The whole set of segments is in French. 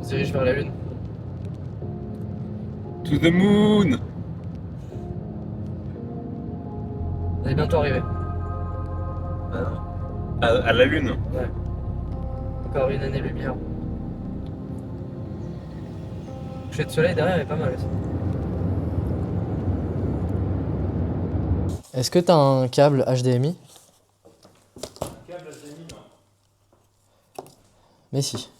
On se dirige vers la Lune. To the moon! On est bientôt arrivé. À la lune. Ouais. Encore une année-lumière. Le coucher de soleil derrière est pas mal aussi. Est-ce que t'as un câble HDMI? Un câble HDMI, non. Mais si.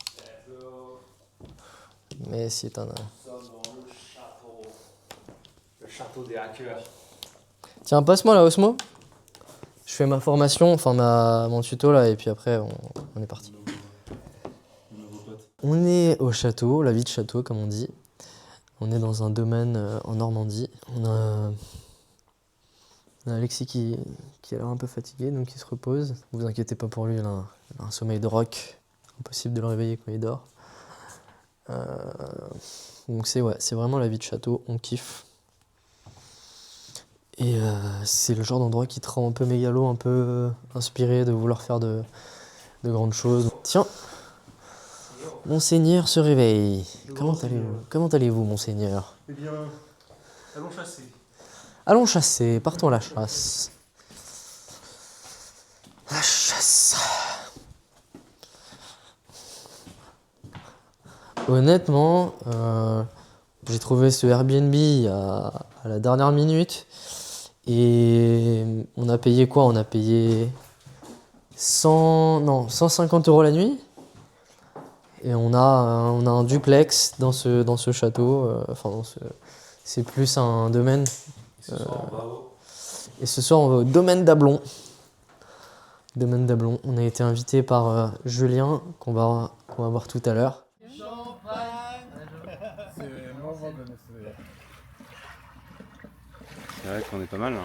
Mais si t'en as. Nous sommes dans le château. Le château des hackers. Tiens, passe-moi la Osmo. Je fais ma formation, enfin mon tuto là, et puis après on est parti. On est au château, la vie de château comme on dit. On est dans un domaine en Normandie. On a Alexis qui a l'air un peu fatigué, donc il se repose. Ne vous inquiétez pas pour lui, il a un sommeil de roc. Impossible de le réveiller quand il dort. Donc c'est vraiment la vie de château, on kiffe. Et c'est le genre d'endroit qui te rend un peu mégalo, un peu inspiré de vouloir faire de grandes choses. Tiens, Monseigneur se réveille. Comment allez-vous, Monseigneur? Eh bien, allons chasser. Allons chasser, partons à la chasse. La chasse. Honnêtement, j'ai trouvé ce Airbnb à la dernière minute. Et on a payé quoi? On a payé 150 € la nuit. Et on a un duplex dans ce château. C'est plus un domaine. Et ce soir, on va au domaine d'Ablon. Domaine d'Ablon. On a été invité par Julien, qu'on va voir tout à l'heure. C'est vrai qu'on est pas mal. Hein.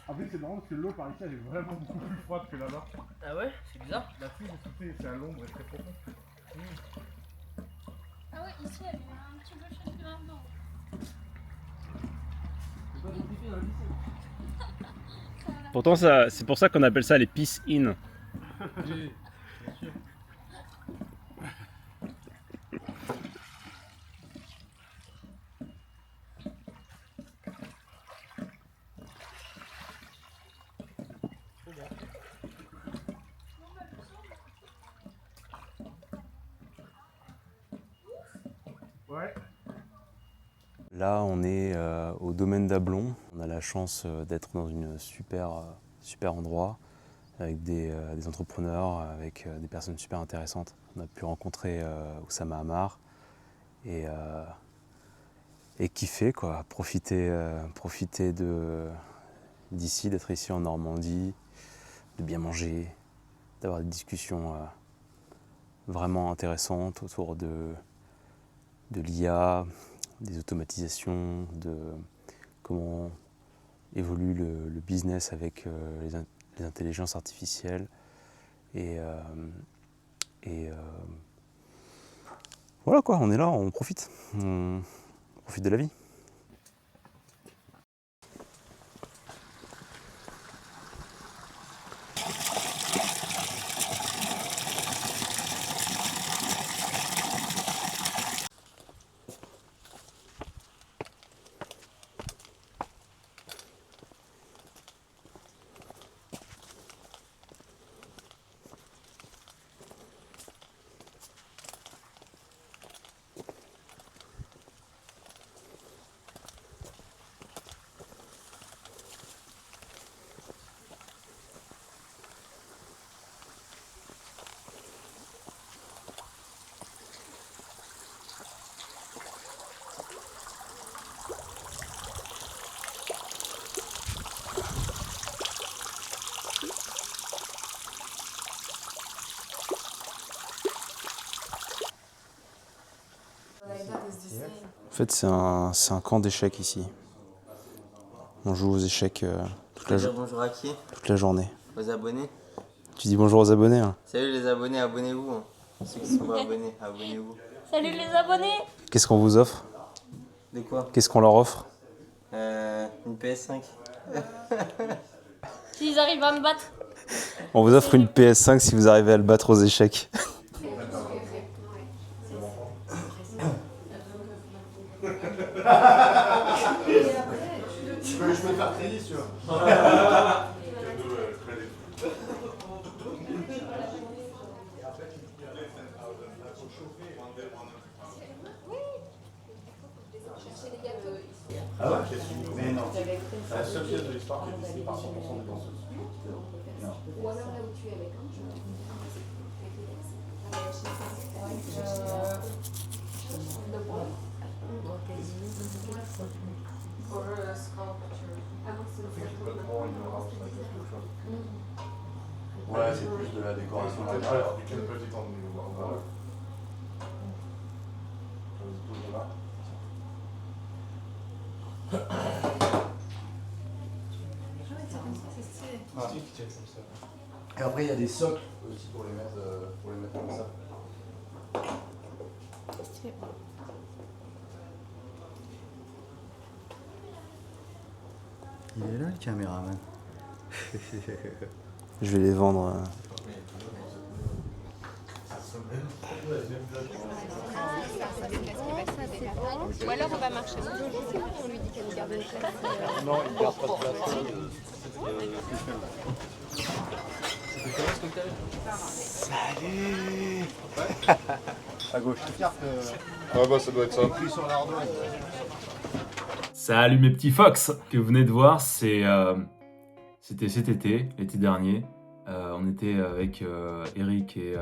En fait, c'est marrant parce que l'eau par ici elle est vraiment beaucoup plus froide que là-bas. Ah ouais? C'est bizarre. La pluie, c'est à l'ombre et très profond. Ah ouais, ici elle est un petit peu chaude que là-dedans. Pourtant, c'est pour ça qu'on appelle ça les piscines. Ouais. Là, on est au domaine d'Ablon. On a la chance d'être dans une super endroit avec des entrepreneurs, avec des personnes super intéressantes. On a pu rencontrer Oussama Hamar et kiffer, quoi. Profiter d'ici, d'être ici en Normandie, de bien manger, d'avoir des discussions vraiment intéressantes autour de l'IA, des automatisations, de comment évolue le business avec les intelligences artificielles. Et voilà quoi, on est là, on profite de la vie. En fait, c'est un camp d'échecs ici. On joue aux échecs toute Bonjour à qui? la journée. Aux abonnés. Tu dis bonjour aux abonnés hein. Salut les abonnés, abonnez-vous. Hein. Ceux qui sont pas abonnés, abonnez-vous. Salut les abonnés! Qu'est-ce qu'on vous offre? De quoi? Qu'est-ce qu'on leur offre? Une PS5. S'ils arrivent à me battre. On vous offre une PS5 si vous arrivez à le battre aux échecs. Je peux faire crédit, tu vois. Ah ouais? Mais non. C'est la seule pièce de l'histoire qui est décidée par 100% des danseuses. Non. Ou alors là où tu es avec un Ouais, c'est plus de la décoration intérieure. Et quelle petite en Et après, il y a des socles aussi pour les mettre comme ça. Il est là le caméraman. Je vais les vendre. Ou alors on va marcher. On lui dit qu'elle nous garde une place. Non, il garde pas de place. Salut. À gauche. Ah bah ça doit être ça. Pris sur l'ardoise. Salut mes petits fox! Ce que vous venez de voir, c'était cet été, l'été dernier. On était avec Eric et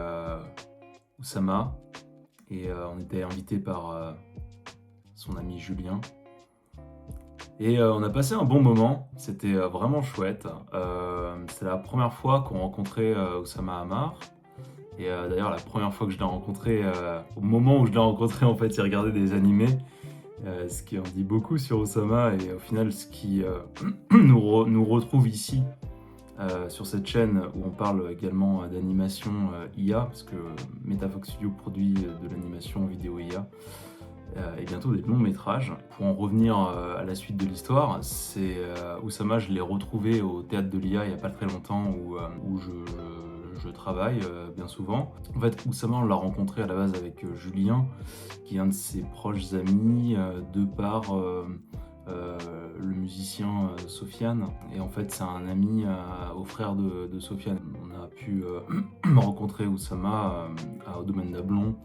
Oussama et on était invité par son ami Julien. Et on a passé un bon moment, c'était vraiment chouette. C'était la première fois qu'on rencontrait Oussama Hamar. Et d'ailleurs, la première fois que je l'ai rencontré, au moment où je l'ai rencontré, en fait, il regardait des animés. Ce qui en dit beaucoup sur Oussama et au final ce qui nous retrouve ici sur cette chaîne où on parle également d'animation IA parce que MetaFox Studio produit de l'animation vidéo IA et bientôt des longs métrages. Pour en revenir à la suite de l'histoire, c'est Oussama, je l'ai retrouvé au Théâtre de l'IA il n'y a pas très longtemps où je travaille bien souvent. En fait, Oussama, on l'a rencontré à la base avec Julien, qui est un de ses proches amis, de par le musicien Sofiane. Et en fait, c'est un ami au frère de Sofiane. On a pu rencontrer Oussama au domaine d'Ablon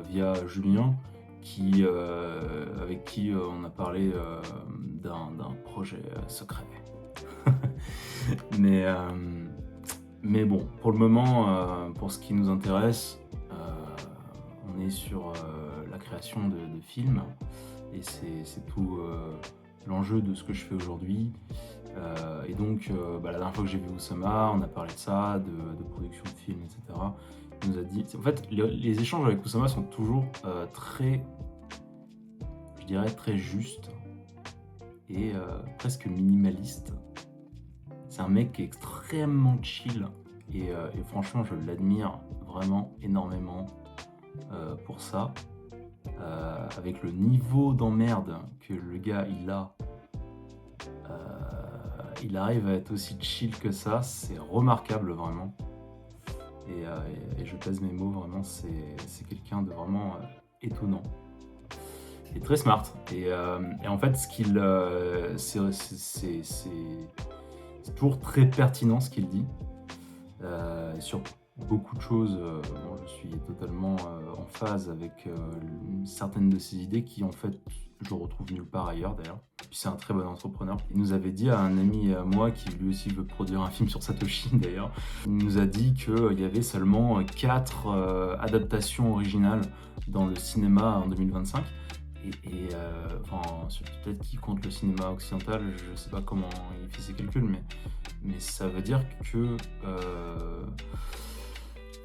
via Julien, avec qui on a parlé d'un projet secret. Mais bon, pour le moment, pour ce qui nous intéresse, on est sur la création de films et c'est tout l'enjeu de ce que je fais aujourd'hui. Et donc, la dernière fois que j'ai vu Oussama, on a parlé de ça, de production de films, etc. Il nous a dit... En fait, les échanges avec Oussama sont toujours très justes et presque minimalistes. C'est un mec qui est extrêmement chill et franchement je l'admire vraiment énormément pour ça. Avec le niveau d'emmerde que le gars il arrive à être aussi chill que ça, c'est remarquable vraiment. Et je pèse mes mots, vraiment c'est quelqu'un de vraiment étonnant. Et très smart. Et en fait c'est toujours très pertinent ce qu'il dit. Sur beaucoup de choses, je suis totalement en phase avec certaines de ses idées qui en fait je retrouve nulle part ailleurs d'ailleurs. Puis c'est un très bon entrepreneur. Il nous avait dit à un ami à moi qui lui aussi veut produire un film sur Satoshi d'ailleurs, il nous a dit qu'il y avait seulement 4 adaptations originales dans le cinéma en 2025. Peut-être qu'il compte le cinéma occidental, je sais pas comment il fait ses calculs, mais ça veut dire que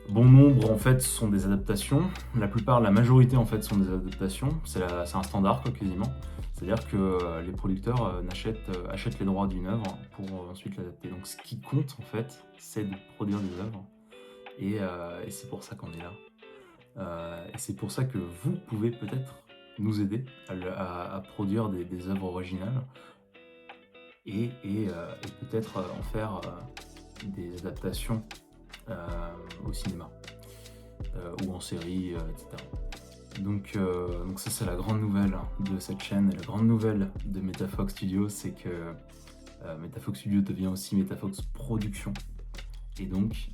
bon nombre en fait sont des adaptations. La majorité en fait sont des adaptations. C'est un standard quoi, quasiment. C'est-à-dire que les producteurs achètent les droits d'une œuvre pour ensuite l'adapter. Donc ce qui compte en fait, c'est de produire des œuvres. Et c'est pour ça qu'on est là. Et c'est pour ça que vous pouvez peut-être nous aider à produire des œuvres originales et peut-être en faire des adaptations au cinéma ou en série, etc. Donc ça c'est la grande nouvelle de cette chaîne, et la grande nouvelle de MetaFox Studio, c'est que MetaFox Studio devient aussi MetaFox Production, et donc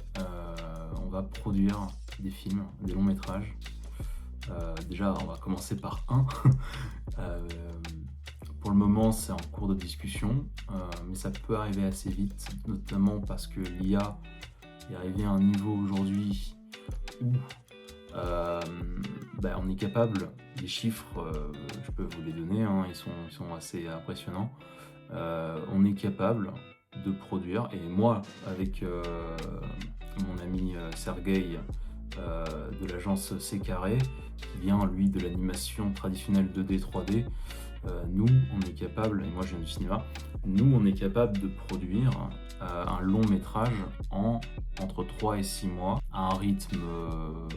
on va produire des films, des longs métrages. Déjà on va commencer par un. Pour le moment c'est en cours de discussion, mais ça peut arriver assez vite, notamment parce que l'IA est arrivée à un niveau aujourd'hui où on est capable, les chiffres, je peux vous les donner, hein, ils sont assez impressionnants. On est capable de produire, et moi, avec mon ami Sergueï de l'agence C Carré, qui vient lui de l'animation traditionnelle 2D, 3D, nous, on est capable, et moi je viens du cinéma, nous, on est capable de produire un long métrage entre 3 et 6 mois, à un rythme,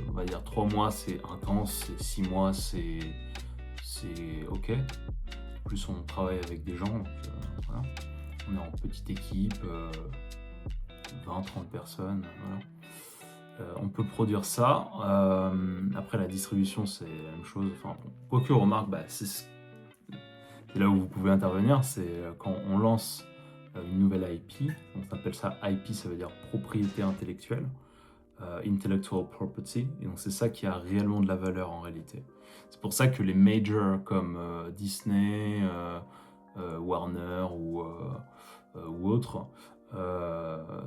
on va dire 3 mois c'est intense, et 6 mois c'est ok. En plus on travaille avec des gens, donc voilà. On est en petite équipe, 20-30 personnes, voilà. On peut produire ça. Après la distribution c'est la même chose, enfin bon, quoique remarque, c'est là où vous pouvez intervenir, c'est quand on lance une nouvelle IP, on appelle ça IP, ça veut dire propriété intellectuelle, intellectual property, et donc c'est ça qui a réellement de la valeur en réalité. C'est pour ça que les majors comme Disney, Warner ou autres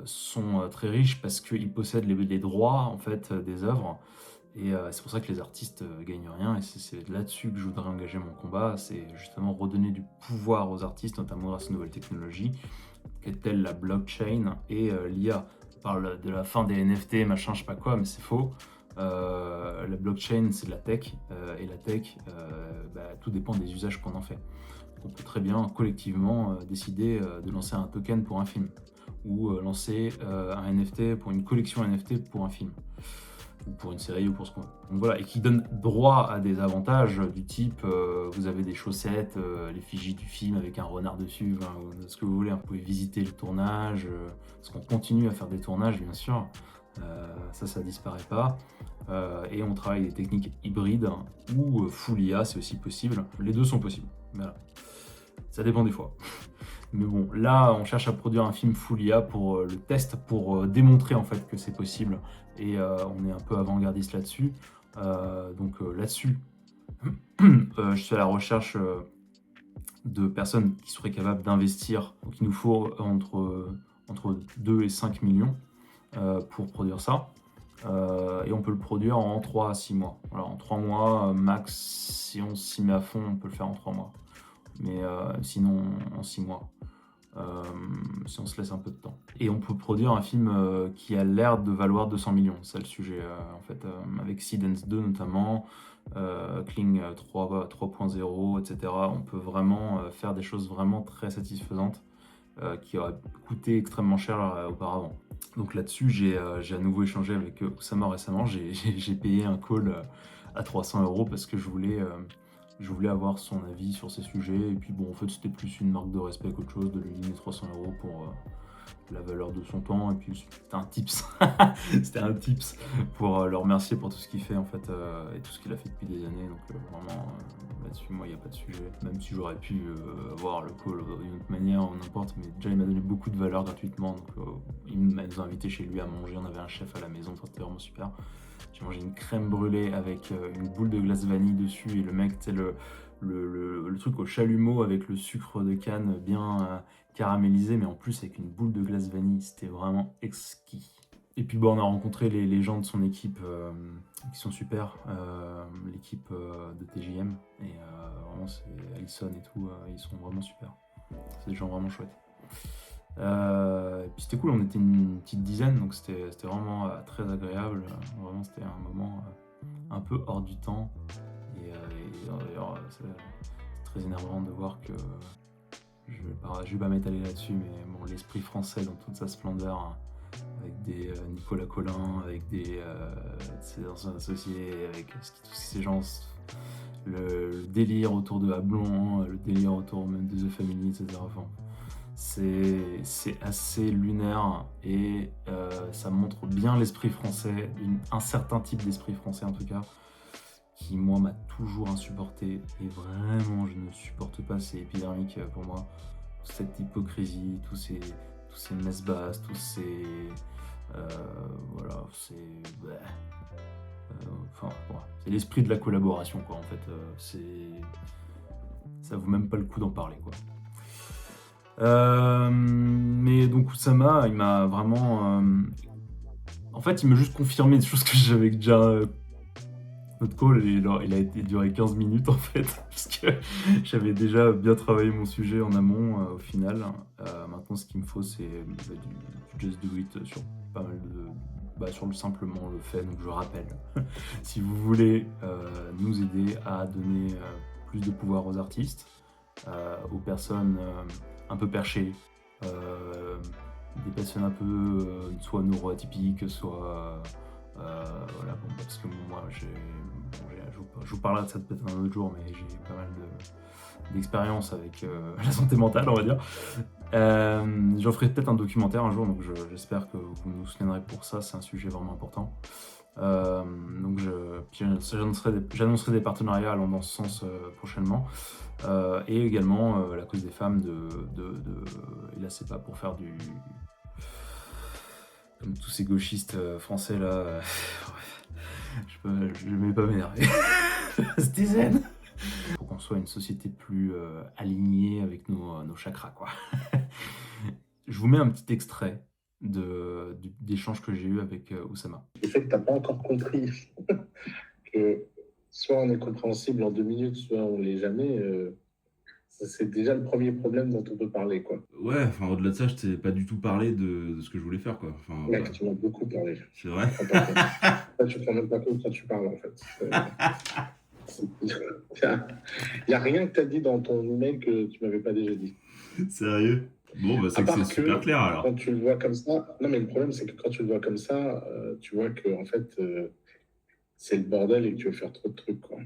sont très riches parce qu'ils possèdent les droits en fait des œuvres. Et c'est pour ça que les artistes gagnent rien, et c'est là-dessus que je voudrais engager mon combat, c'est justement redonner du pouvoir aux artistes, notamment grâce aux nouvelles technologies, telles la blockchain et l'IA. On parle de la fin des NFT, machin, je sais pas quoi, mais c'est faux. La blockchain, c'est de la tech, et la tech, tout dépend des usages qu'on en fait. On peut très bien collectivement décider de lancer un token pour un film, ou lancer un NFT pour une collection NFT pour un film, ou pour une série, ou pour ce qu'on veut. Donc voilà, et qui donne droit à des avantages du type vous avez des chaussettes, l'effigie du film avec un renard dessus, ce que vous voulez. Vous pouvez visiter le tournage, parce qu'on continue à faire des tournages bien sûr, ça disparaît pas. Et on travaille des techniques hybrides ou full IA, c'est aussi possible. Les deux sont possibles. Voilà. Ça dépend des fois. Mais bon, là, on cherche à produire un film full IA pour le test, pour démontrer en fait que c'est possible. Et on est un peu avant-gardiste là-dessus. Donc là-dessus, je suis à la recherche de personnes qui seraient capables d'investir. Donc il nous faut entre 2 et 5 millions pour produire ça. Et on peut le produire en 3 à 6 mois. Alors en 3 mois, max, si on s'y met à fond, on peut le faire en 3 mois. Mais sinon en 6 mois, si on se laisse un peu de temps. Et on peut produire un film qui a l'air de valoir 200 millions, c'est le sujet en fait, avec Seedance 2 notamment, Kling 3.0, etc. On peut vraiment faire des choses vraiment très satisfaisantes qui auraient coûté extrêmement cher auparavant. Donc là-dessus, j'ai à nouveau échangé avec Oussama récemment, j'ai payé un call à 300 € parce que je voulais avoir son avis sur ces sujets, et puis bon, en fait c'était plus une marque de respect qu'autre chose, de lui donner 300 € pour la valeur de son temps, et puis c'était un tips, c'était un tips pour le remercier pour tout ce qu'il fait en fait, et tout ce qu'il a fait depuis des années, donc vraiment là-dessus moi il n'y a pas de sujet, même si j'aurais pu avoir le call d'une autre manière ou n'importe, mais déjà il m'a donné beaucoup de valeur gratuitement, donc il m'a invité chez lui à manger, on avait un chef à la maison, c'était vraiment super. J'ai mangé une crème brûlée avec une boule de glace vanille dessus, et le mec, tu sais, le truc au chalumeau avec le sucre de canne bien caramélisé, mais en plus avec une boule de glace vanille, c'était vraiment exquis. Et puis bon, on a rencontré les gens de son équipe qui sont super, l'équipe de TJM, et vraiment c'est Alison et tout, ils sont vraiment super. C'est des gens vraiment chouettes. Et puis c'était cool, on était une petite dizaine, donc c'était vraiment très agréable. Vraiment c'était un moment un peu hors du temps, et d'ailleurs c'est très énervant de voir que je vais pas m'étaler là-dessus, mais bon, l'esprit français dans toute sa splendeur, avec des Nicolas Collin, avec ses anciens associés, avec tous ces gens, le délire autour de Ablon, le délire autour même de The Family, etc. Enfin, c'est assez lunaire et ça montre bien l'esprit français, un certain type d'esprit français en tout cas, qui moi m'a toujours insupporté et vraiment je ne supporte pas, c'est épidermique pour moi, cette hypocrisie, tous ces messes basses, tous ces... voilà, c'est... Enfin, voilà. C'est l'esprit de la collaboration quoi en fait, ça vaut même pas le coup d'en parler quoi. Mais donc Oussama, il m'a vraiment... En fait, il m'a juste confirmé des choses que j'avais déjà... Notre call, il a été duré 15 minutes en fait, parce que j'avais déjà bien travaillé mon sujet en amont au final. Maintenant, ce qu'il me faut, c'est du just do it sur pas mal de... sur simplement le fait. Donc je rappelle, si vous voulez nous aider à donner plus de pouvoir aux artistes, aux personnes un peu perchées, des personnes un peu soit neuroatypiques, soit... voilà, bon, parce que moi, je vous parlerai de ça peut-être un autre jour, mais j'ai pas mal d'expérience avec la santé mentale, on va dire. J'en ferai peut-être un documentaire un jour, donc j'espère que vous nous soutiendrez pour ça, c'est un sujet vraiment important. Donc j'annoncerai des partenariats allant dans ce sens prochainement. Et également la cause des femmes et là c'est pas pour faire du... Comme tous ces gauchistes français là, je ne vais pas m'énerver. Citizen. Pour qu'on soit une société plus alignée avec nos chakras quoi. Je vous mets un petit extrait d'échange que j'ai eu avec Oussama. Le fait que tu n'as pas encore compris que soit on est compréhensible en 2 minutes, soit on ne l'est jamais, c'est déjà le premier problème dont on peut parler, quoi. Ouais, enfin au-delà de ça, je t'ai pas du tout parlé de ce que je voulais faire, quoi. Enfin, Mec, voilà. tu m'as beaucoup parlé. C'est vrai. Là, tu prends même pas compte quand tu parles, en fait. Il n'y a rien que tu as dit dans ton email que tu m'avais pas déjà dit. Sérieux? Bon, bah c'est À que part c'est super clair, alors. Quand tu le vois comme ça... Non, mais le problème, c'est que quand tu le vois comme ça, tu vois que, en fait, c'est le bordel et que tu veux faire trop de trucs, quoi.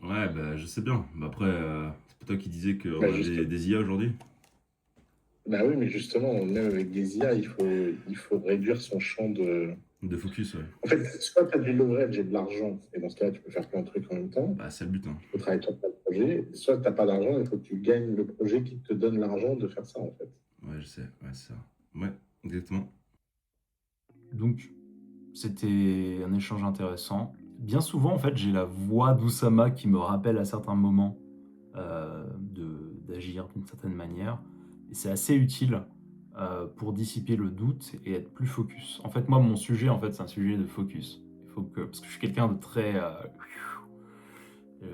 Ouais, bah je sais bien. Bah après, c'est pas toi qui disais qu'on Bah, avait des IA aujourd'hui? Bah oui, mais justement, même avec des IA, il faut réduire son champ de... De focus, ouais. En fait, soit tu as du leverage et de l'argent, et dans ce cas-là, tu peux faire plein de trucs en même temps. Bah c'est le but, hein. Tu peux travailler sur plein de projets. Soit tu n'as pas d'argent, il faut que tu gagnes le projet qui te donne l'argent de faire ça, en fait. Ouais, je sais, ouais, c'est ça. Ouais, exactement. Donc, c'était un échange intéressant. Bien souvent, en fait, j'ai la voix d'Oussama qui me rappelle à certains moments d'agir d'une certaine manière. Et c'est assez utile pour dissiper le doute et être plus focus. En fait, moi, mon sujet, en fait, c'est un sujet de focus. Parce que je suis quelqu'un de très...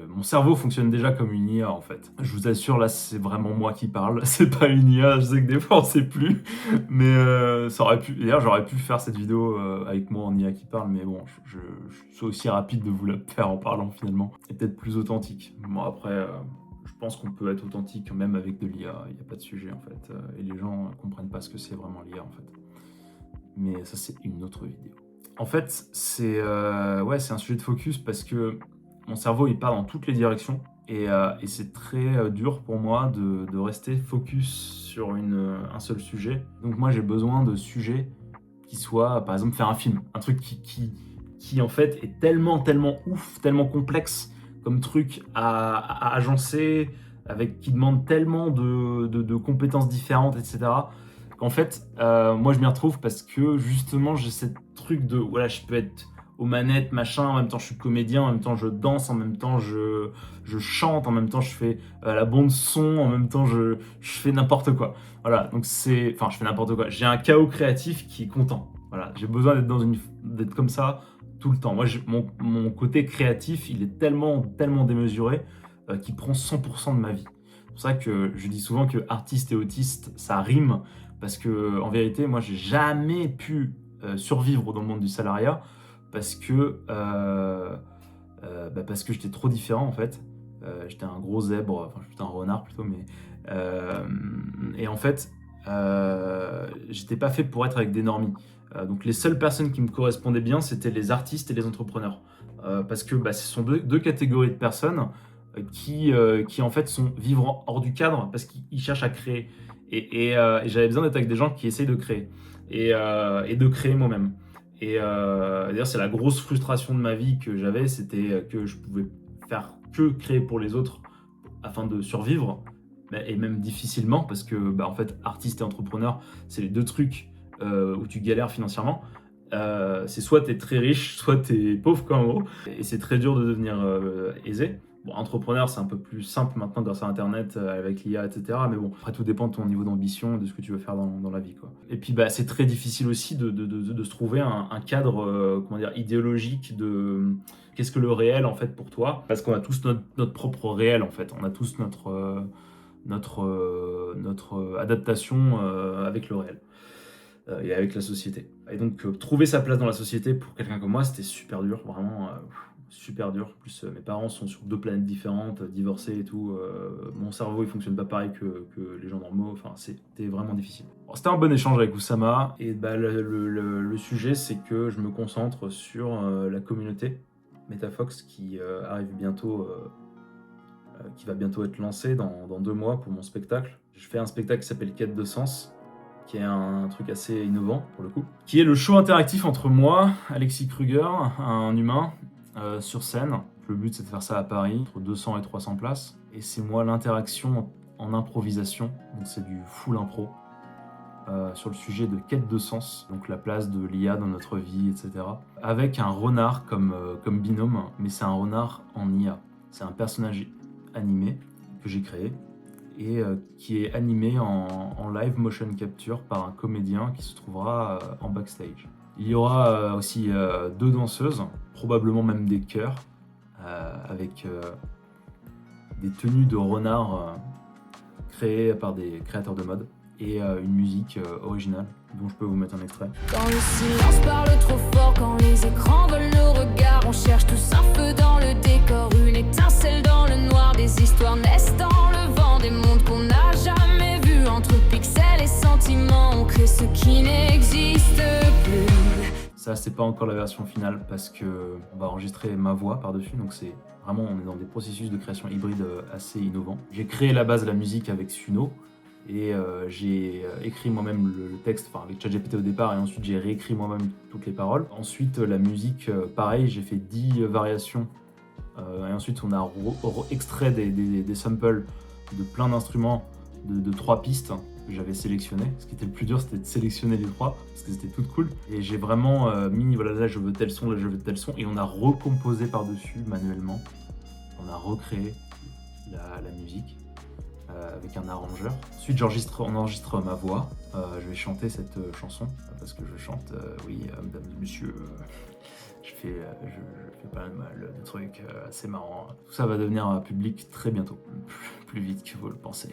mon cerveau fonctionne déjà comme une IA en fait. Je vous assure, là c'est vraiment moi qui parle, c'est pas une IA, je sais que des fois on sait plus, mais ça aurait pu. D'ailleurs j'aurais pu faire cette vidéo avec moi en IA qui parle, mais bon, je suis aussi rapide de vous la faire en parlant finalement, et peut-être plus authentique. Bon après, je pense qu'on peut être authentique même avec de l'IA, il n'y a pas de sujet en fait, et les gens comprennent pas ce que c'est vraiment l'IA en fait. Mais ça c'est une autre vidéo. En fait, c'est un sujet de focus parce que mon cerveau il part dans toutes les directions et c'est très dur pour moi de rester focus sur un seul sujet. Donc moi j'ai besoin de sujets qui soient, par exemple, faire un film. Un truc qui en fait est tellement ouf, tellement complexe comme truc à agencer, qui demande tellement de compétences différentes, etc. Qu'en fait, moi je m'y retrouve parce que justement j'ai ce truc de, voilà, je peux être aux manettes, machin, en même temps je suis comédien, en même temps je danse, en même temps je chante, en même temps je fais la bande son, en même temps je fais n'importe quoi. Voilà, donc je fais n'importe quoi. J'ai un chaos créatif qui est content. Voilà, j'ai besoin d'être comme ça tout le temps. Moi, mon côté créatif, il est tellement démesuré qu'il prend 100% de ma vie. C'est pour ça que je dis souvent que artiste et autiste, ça rime, parce que en vérité, moi, j'ai jamais pu survivre dans le monde du salariat, parce que j'étais trop différent en fait. J'étais un gros zèbre, enfin j'étais un renard plutôt, mais et en fait j'étais pas fait pour être avec des normies. Donc les seules personnes qui me correspondaient bien, c'était les artistes et les entrepreneurs, parce que ce sont deux catégories de personnes qui en fait vivent hors du cadre parce qu'ils cherchent à créer. Et j'avais besoin d'être avec des gens qui essayent de créer. Et de créer moi-même. Et d'ailleurs, c'est la grosse frustration de ma vie que j'avais, c'était que je pouvais faire que créer pour les autres afin de survivre, et même difficilement, parce que en fait, artiste et entrepreneur, c'est les deux trucs où tu galères financièrement. C'est soit t'es très riche, soit t'es pauvre, quoi, en gros. Et c'est très dur de devenir aisé. Bon, entrepreneur, c'est un peu plus simple maintenant grâce à Internet, avec l'IA, etc. Mais bon, après, tout dépend de ton niveau d'ambition et de ce que tu veux faire dans la vie, quoi. Et puis, c'est très difficile aussi de se trouver un cadre, comment dire, idéologique de qu'est-ce que le réel, en fait, pour toi. Parce qu'on a tous notre propre réel, en fait. On a tous notre adaptation avec le réel et avec la société. Et donc, trouver sa place dans la société pour quelqu'un comme moi, c'était super dur, vraiment super dur. En plus, mes parents sont sur 2 planètes différentes, divorcés et tout. Mon cerveau, il fonctionne pas pareil que les gens normaux. Enfin, c'était vraiment difficile. Bon, c'était un bon échange avec Oussama. Et le sujet, c'est que je me concentre sur la communauté MetaFox qui arrive bientôt, qui va bientôt être lancée dans 2 mois pour mon spectacle. Je fais un spectacle qui s'appelle Quête de sens, qui est un truc assez innovant pour le coup, qui est le show interactif entre moi, Alexis Kruger, un humain, sur scène. Le but, c'est de faire ça à Paris, entre 200 et 300 places. Et c'est moi l'interaction en improvisation, donc c'est du full impro, sur le sujet de quête de sens, donc la place de l'IA dans notre vie, etc. Avec un renard comme binôme, mais c'est un renard en IA. C'est un personnage animé que j'ai créé et qui est animé en live motion capture par un comédien qui se trouvera en backstage. Il y aura aussi 2 danseuses, probablement même des chœurs, avec des tenues de renard créées par des créateurs de mode et une musique originale dont je peux vous mettre un extrait. Quand le silence parle trop fort, quand les écrans volent nos regards, on cherche tous un feu dans le décor, une étincelle dans le noir, des histoires naissent dans le vent, des mondes qu'on n'a jamais vus, entre pixels et sentiments, on crée ce qui n'existe plus. Ça, c'est pas encore la version finale parce que on va enregistrer ma voix par-dessus, donc c'est vraiment, on est dans des processus de création hybride assez innovants. J'ai créé à la base la musique avec Suno et j'ai écrit moi-même le texte, enfin avec ChatGPT au départ, et ensuite j'ai réécrit moi-même toutes les paroles. Ensuite, la musique, pareil, j'ai fait 10 variations et ensuite on a extrait des samples de plein d'instruments de 3 pistes que j'avais sélectionné. Ce qui était le plus dur, c'était de sélectionner les 3 parce que c'était tout cool. Et j'ai vraiment mis, voilà, là je veux tel son, là je veux tel son, et on a recomposé par-dessus manuellement. On a recréé la musique avec un arrangeur. Ensuite, on enregistre ma voix. Je vais chanter cette chanson parce que je chante, oui, mesdames et messieurs. Je fais pas mal de trucs assez marrants. Tout ça va devenir public très bientôt, plus vite que vous le pensez.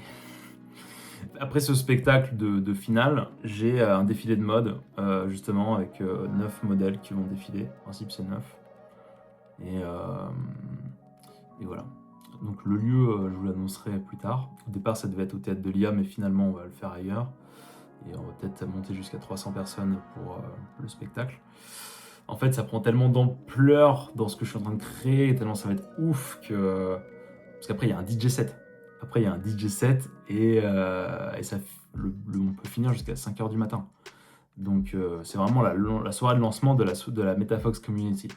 Après ce spectacle de finale, j'ai un défilé de mode, justement, avec 9 modèles qui vont défiler. En principe, c'est 9. Et voilà. Donc le lieu, je vous l'annoncerai plus tard. Au départ, ça devait être au Théâtre de l'IA, mais finalement, on va le faire ailleurs. Et on va peut-être monter jusqu'à 300 personnes pour le spectacle. En fait, ça prend tellement d'ampleur dans ce que je suis en train de créer, tellement ça va être ouf que... Parce qu'après, il y a un DJ set. Et ça, on peut finir jusqu'à 5h du matin. Donc c'est vraiment la soirée de lancement de la MetaFox Community,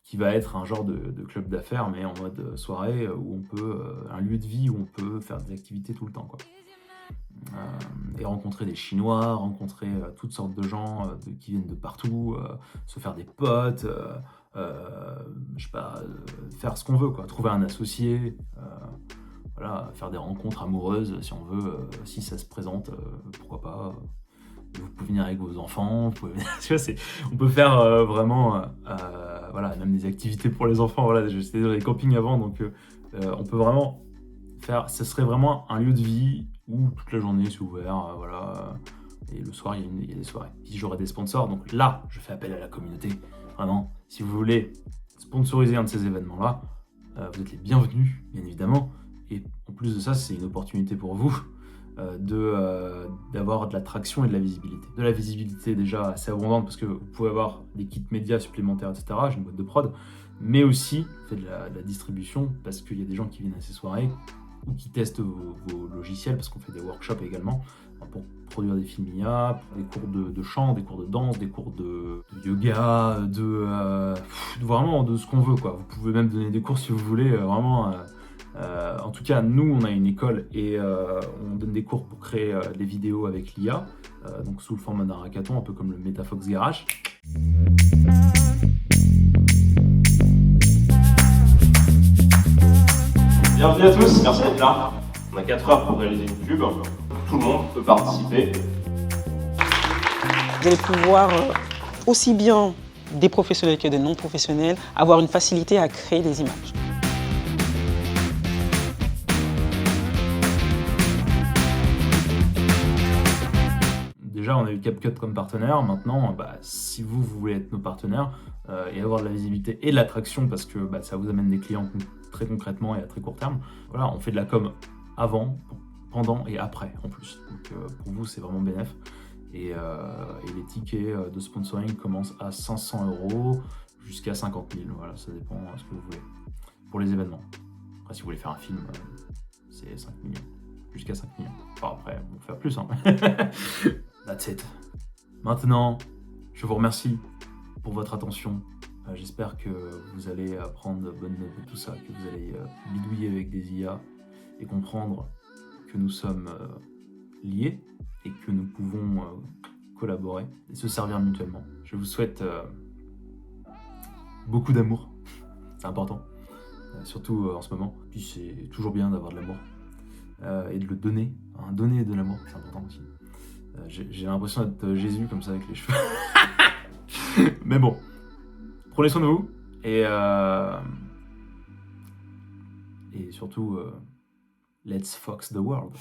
qui va être un genre de club d'affaires, mais en mode soirée, où on peut, un lieu de vie où on peut faire des activités tout le temps, quoi. Et rencontrer des Chinois, rencontrer toutes sortes de gens qui viennent de partout, se faire des potes, je sais pas, faire ce qu'on veut, quoi. Trouver un associé, voilà, faire des rencontres amoureuses si on veut, si ça se présente, pourquoi pas. Vous pouvez venir avec vos enfants, tu vois, on peut faire vraiment, voilà, même des activités pour les enfants. Voilà, j'étais dans les campings avant, donc on peut vraiment faire. Ce serait vraiment un lieu de vie où toute la journée c'est ouvert, voilà. Et le soir, il y a des soirées. Puis j'aurai des sponsors, donc là, je fais appel à la communauté. Vraiment, si vous voulez sponsoriser un de ces événements-là, vous êtes les bienvenus, bien évidemment. Et en plus de ça, c'est une opportunité pour vous d'avoir de l'attraction et de la visibilité. De la visibilité déjà assez abondante parce que vous pouvez avoir des kits médias supplémentaires, etc. J'ai une boîte de prod, mais aussi fait de la distribution parce qu'il y a des gens qui viennent à ces soirées ou qui testent vos logiciels parce qu'on fait des workshops également pour produire des films IA, des cours de chant, des cours de danse, des cours de yoga, vraiment de ce qu'on veut, quoi. Vous pouvez même donner des cours si vous voulez, vraiment. En tout cas, nous, on a une école et on donne des cours pour créer des vidéos avec l'IA, donc sous le format d'un hackathon, un peu comme le MetaFox Garage. Bienvenue à tous, merci d'être là. On a 4 heures pour réaliser une pub. Tout le monde peut participer. Vous allez pouvoir, aussi bien des professionnels que des non-professionnels, avoir une facilité à créer des images. Déjà, on a eu CapCut comme partenaire. Maintenant, si vous voulez être nos partenaires et avoir de la visibilité et de l'attraction, parce que ça vous amène des clients très concrètement et à très court terme, voilà, on fait de la com avant, pendant et après en plus. Donc pour vous, c'est vraiment bénéf. Et les tickets de sponsoring commencent à 500 € jusqu'à 50 000. Voilà, ça dépend de ce que vous voulez. Pour les événements. Après, si vous voulez faire un film, c'est 5 millions. Jusqu'à 5 millions. Enfin, après, on peut faire plus. Hein. That's it. Maintenant, je vous remercie pour votre attention. J'espère que vous allez prendre bonne note de tout ça, que vous allez bidouiller avec des IA et comprendre que nous sommes liés et que nous pouvons collaborer et se servir mutuellement. Je vous souhaite beaucoup d'amour, c'est important, surtout en ce moment. Puis c'est toujours bien d'avoir de l'amour et de le donner, hein, donner de l'amour, c'est important aussi. J'ai l'impression d'être Jésus comme ça avec les cheveux. Mais bon, prenez soin de vous et surtout, let's fox the world.